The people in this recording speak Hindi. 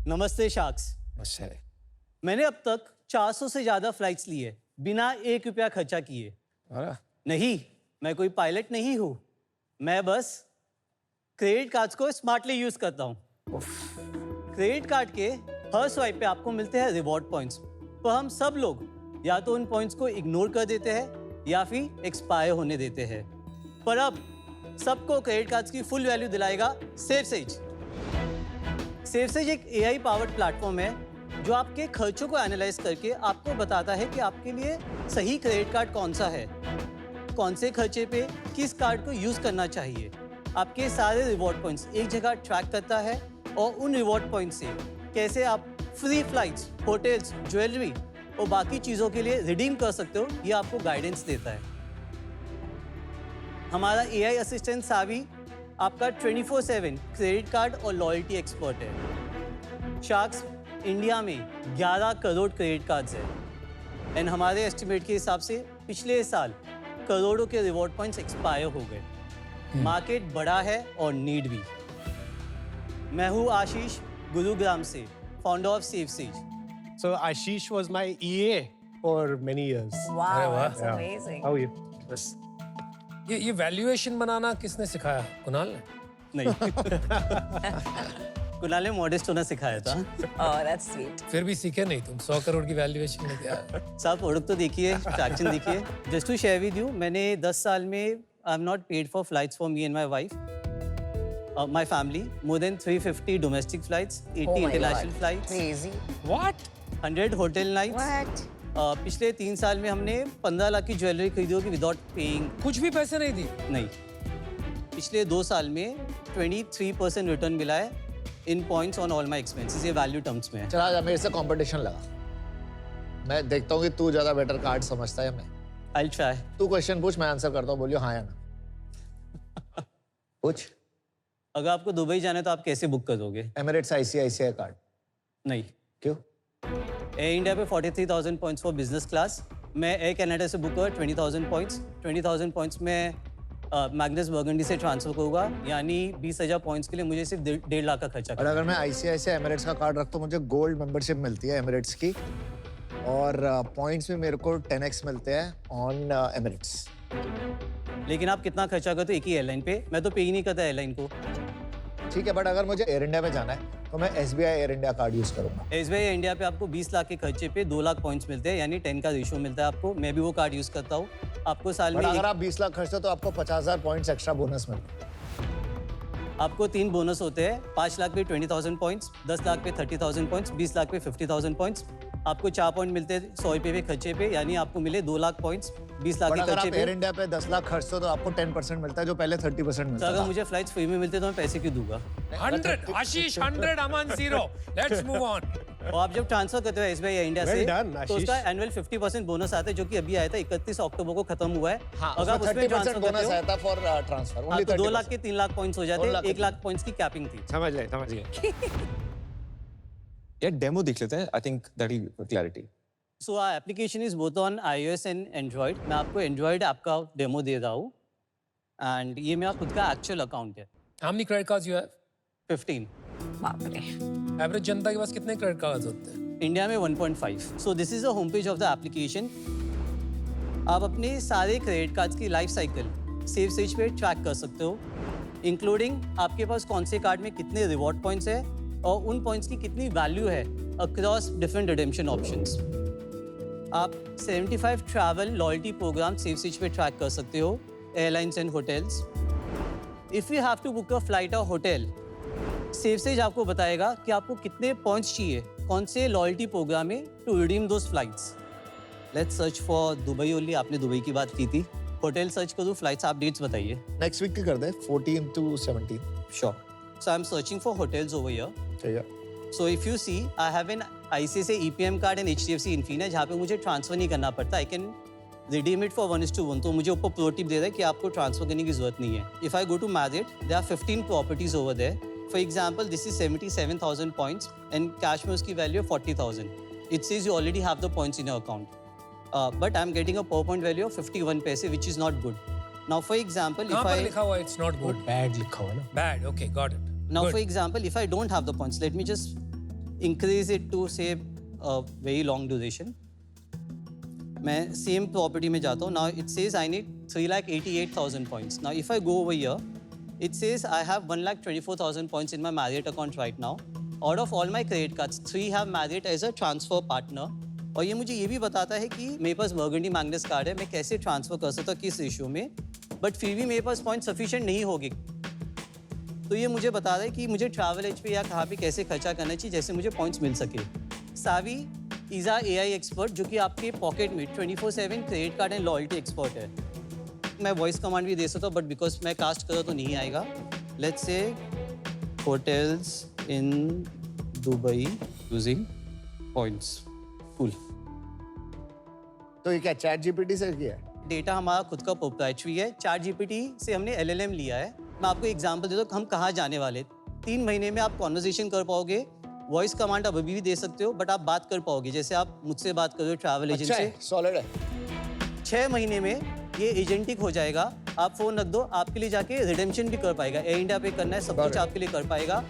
नमस्ते शार्क्स। अच्छा। मैंने अब तक 400 से ज़्यादा फ्लाइट्स ली है बिना ₹1 खर्चा किए। अरे नहीं, मैं कोई पायलट नहीं हूँ। मैं बस क्रेडिट कार्ड्स को स्मार्टली यूज़ करता हूँ। क्रेडिट कार्ड के हर स्वाइप पे आपको मिलते हैं रिवॉर्ड पॉइंट्स। तो हम सब लोग या तो उन पॉइंट्स को इग्नोर कर देते हैं या फिर एक्सपायर होने देते हैं। पर अब सबको क्रेडिट कार्ड्स की फुल वैल्यू दिलाएगा सेफसेज। सेफसेज एक AI पावर्ड प्लेटफॉर्म है जो आपके खर्चों को एनालाइज करके आपको बताता है कि आपके लिए सही क्रेडिट कार्ड कौन सा है, कौन से खर्चे पे किस कार्ड को यूज़ करना चाहिए। आपके सारे रिवॉर्ड पॉइंट्स एक जगह ट्रैक करता है और उन रिवॉर्ड पॉइंट्स से कैसे आप फ्री फ्लाइट्स, होटल्स, ज्वेलरी और बाकी चीज़ों के लिए रिडीम कर सकते हो, ये आपको गाइडेंस देता है। हमारा AI असिस्टेंट सावी आपका 24/7 क्रेडिट कार्ड और लॉयल्टी एक्सपर्ट है। शार्क्स इंडिया में 11 करोड़ क्रेडिट कार्ड्स हैं एंड हमारे एस्टिमेट के हिसाब से पिछले साल करोड़ों के रिवॉर्ड पॉइंट्स एक्सपायर हो गए। मार्केट बड़ा है और नीड भी। मैं हूँ आशीष, गुरुग्राम से, फाउंडर ऑफ सेफसेज। So Ashish was my EA for many years. Wow, अरे वाह, that's amazing. How are you? बस ये वैल्यूएशन बनाना किसने सिखाया? कुणाल ने? नहीं कुणाल ने मॉडेस्ट होना सिखाया था। Oh, that's sweet. फिर भी सीखे नहीं तुम। 100 करोड़ की वैल्यूएशन में क्या है? साहब प्रोडक्ट तो देखिए, ट्रैक्शन देखिए। Just to share with you, मैंने 10 साल में I am not paid for flights for me and my wife, my family, more than 350 domestic flights, 80 Oh my international God. Flights, Crazy. What? 100 hotel nights. What? पिछले 3 साल में हमने 15 लाख की ज्वेलरी खरीदी होगी विदाउट पेइंग। कुछ भी पैसे नहीं दिए? नहीं, पिछले 2 साल में 23% रिटर्न मिला है in points on all my expenses. ये वैल्यू टर्म्स में है। चला जा, मेरे से कंपटीशन लगा। मैं देखता हूँ कि तू ज्यादा बेटर कार्ड समझता है या मैं। I will try. तू क्वेश्चन पूछ, मैं आंसर करता हूँ, बोलियो हाँ या ना। पूछ। अगर आपको दुबई जाना है तो आप कैसे बुक करोगे? Emirates ICICI card. नहीं, क्यों? एयर इंडिया पे 43,000 पॉइंट्स फॉर बिजनेस क्लास। मैं एयर कनाडा से बुक करूँगा 20,000 पॉइंट्स। 20,000 पॉइंट्स में मैग्नस बर्गंडी से ट्रांसफर करूँगा, यानी 20,000 पॉइंट्स के लिए मुझे सिर्फ 1.5 लाख का खर्चा और करना अगर मैं ICICI एमिरेट्स का कार्ड रखता हूँ, मुझे गोल्ड मेंबरशिप मिलती है एमिरेट्स की, और पॉइंट्स में मेरे को 10x मिलते हैं ऑन एमिरेट्स। है। लेकिन आप कितना खर्चा करते हो एक ही एयरलाइन पे? मैं तो पे ही नहीं करता एयरलाइन को। ठीक है, बट अगर मुझे एयर इंडिया में जाना है तो मैं SBI air India card use करूंगा। SBI इंडिया पे आपको 20 लाख के खर्चे पे 2 लाख पॉइंट्स मिलते हैं, यानी 10 का रेशियो मिलता है आपको। मैं भी वो कार्ड यूज़ करता हूँ। आपको साल बट में अगर आप 20 लाख खर्चते हो तो आपको 50,000 पॉइंट्स एक्स्ट्रा बोनस मिलते हैं। आपको 3 बोनस होते हैं। 5 लाख पे 20,000 पॉइंट्स, 10 लाख पे 30,000 पॉइंट्स, 20 लाख पे 50,000 पॉइंट्स। आपको 4 पॉइंट मिलते हैं 100 रुपये पे खर्चे पे, यानी आपको मिले 2 लाख पॉइंट्स 20 लाख बट के अगर खर्चे आप पे। एयर इंडिया पे 10 लाख खर्चते हो तो आपको 10% मिलता है, जो पहले 30% तो मिलता अगर था। मुझे फ्लाइट्स फ्री में मिलते तो मैं पैसे क्यों दूंगा? 100 आशीष, 100 अमन 0। Let's move on. और आप जब ट्रांसफर करते हो SBI इंडिया Well से done, तो आशीष। उसका एनुअल 50% बोनस आता है, जो कि अभी आया था 31 अक्टूबर को खत्म हुआ है। हाँ, अगर आप उसमें उसमें 30% ट्रांसफर करते बोनस हो आया था फॉर ट्रांसफर। हाँ, तो 2 लाख के 3 लाख पॉइंट्स हो 2 जाते, लाख 1 लाख पॉइंट्स की कैपिंग थी। समझ गए। यार डेमो देख लेते हैं, I think that will clarity. So our application is both on iOS and Android. मैं आपको एंड्रॉयड ऐप का डेमो दे रहा हूँ एंड ये मेरा खुद का एक्चुअल अकाउंट है। How many credit cards you have? 15। बाप रे. एवरेज जनता के पास कितने क्रेडिट कार्ड्स होते हैं? इंडिया में 1.5। So this is the home page of the application. आप अपने सारे क्रेडिट कार्ड्स की लाइफ साइकिल सेफसेज पे ट्रैक कर सकते हो, इंक्लूडिंग आपके पास कौन से कार्ड में कितने रिवॉर्ड पॉइंट्स है और उन पॉइंट्स की कितनी वैल्यू है अक्रॉस डिफरेंट रिडेम्पशन ऑप्शंस। आप 75 ट्रैवल लॉयल्टी प्रोग्राम सेफसेज पे ट्रैक कर सकते हो, airlines and hotels. If you have to book a flight और होटल, सेफसेज आपको बताएगा कि आपको कितने पॉइंट्स चाहिए कौन से लॉयल्टी प्रोग्राम में to redeem those flights. Let's search for Dubai only. आपने दुबई की बात की थी। होटल सर्च करूँ, फ्लाइट्स आप डेट्स बताइए। नेक्स्ट वीक की कर दे, 14 to 17। Sure. So I am searching for hotels over here. ठीक है। सो if you see, I have an ICICI EPM card and HDFC Infinite, जहाँ पे मुझे ट्रांसफर नहीं करना पड़ता। I can redeem it for 1:1। तो मुझे ऊपर प्रो टिप दे रहा है कि आपको ट्रांसफर करने की जरूरत नहीं है। If I go to Marriott, there are 15 properties over there. For example, this is 77,000 points and cash में उसकी वैल्यू है 40,000। It says you already have the points in your account, but I am getting a per point value of 51 पैसे, which is not good. Now for example, कहाँ इफ पर आई लिखा हुआ इट्स नॉट गुड? बैड लिखा हुआ है ना। Bad. Okay, got it. now Good. for example, if I don't have the points, let me just increase it to say a very long duration. मैं same property में जाता हूँ. Now it says I need 3,88,000 points. Now if I go over here, it says I have 1,24,000 points in my Marriott account right now. Out of all my credit cards, 3 have Marriott as a transfer partner. और ये मुझे ये भी बताता है कि मेरे पास बर्गंडी मैग्नस कार्ड है, मैं कैसे ट्रांसफ़र कर सकता हूँ किस रेशियो में, बट फिर भी मेरे पास पॉइंट सफिशिएंट नहीं होगी. तो ये मुझे बता रहा है कि मुझे ट्रैवल एज पे या कहाँ पे कैसे खर्चा करना चाहिए जैसे मुझे पॉइंट्स मिल सके. सावी इज़ आ AI एक्सपर्ट जो कि आपके पॉकेट में 24/7 credit card and loyalty expert है. मैं वॉइस कमांड भी दे सकता हूँ बट बिकॉज मैं कास्ट करा तो नहीं आएगा. Let's say hotels in Dubai using points. Cool. तो ये क्या चैट जीपीटी से किया है? डेटा हमारा खुद का प्रोप्राइटरी है. चैट जीपीटी से हमने LLM लिया है. मैं आपको एग्जांपल देता हूँ हम कहाँ जाने वाले. 3 महीने में आप कॉन्वर्सेशन कर पाओगे. वॉइस कमांड आप अभी भी दे सकते हो बट आप बात कर पाओगे जैसे आप मुझसे बात कर रहे हो ट्रैवल एजेंट अच्छा से. है, सॉलिड है. 6 महीने में ये एजेंटिक हो जाएगा. आप फोन रख दो, आपके लिए जाके रिडेम्पशन भी कर पाएगा. एयर इंडिया पे करना है सब कुछ आपके लिए कर पाएगा.